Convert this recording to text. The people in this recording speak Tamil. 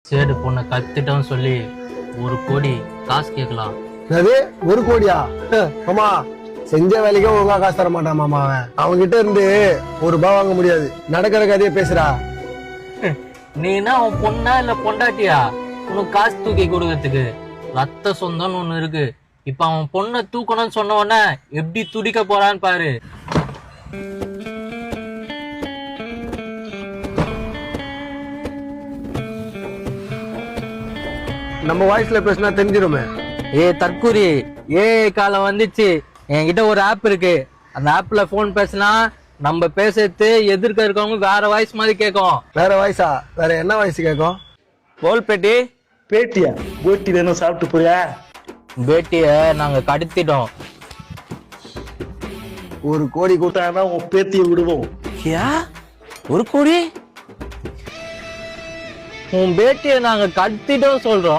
சேடு பொண்ணை கத்துட்டோம் சொல்லி 1 கோடி காசு கேட்கலாம். அது 1 கோடியா? மாமா செஞ்ச வேலைக்கே ஒழுங்கா காசு தர மாட்டான் மாமா. அவன் கிட்ட இருந்து ₹1 வாங்க முடியாது. நடக்கிற கதையை பேசுறா. நீனா அவன் பொண்ணா இல்ல பொண்டாட்டியா உனக்கு காசு தூக்கி கொடுக்கறதுக்கு? ரத்த சொந்தம்னு ஒண்ணு இருக்கு. இப்ப அவன் பொண்ணை தூக்கணும்னு சொன்ன உடனே எப்படி துடிக்க போறான்னு பாரு. நம்ம வாய்ஸ்ல பேசினா தெரிஞ்சிருமே. தற்கூரி காலம் வந்துச்சு. என்கிட்ட ஒரு ஆப் இருக்கு. அந்த ஆப்ல போன் பேசினா நம்ம பேசுறது எதிர்க்க இருக்கவங்க வேற வாய்ஸ் மாதிரி கேட்கும். வேற வாய்ஸா? வேற என்ன வாய்ஸ் கேட்கும்? போல் பேட்டி. பேட்டியா? பேட்டி வேணும், சாப்பிட்டு போறியா? பேட்டிய நாங்க கடத்திட்டோம். 1 கோடி கூட்டானா உன் பேத்தியை விடுவோம். 1 கோடி? உன் பேட்டிய நாங்க கடத்திட்டோம் சொல்றோம்.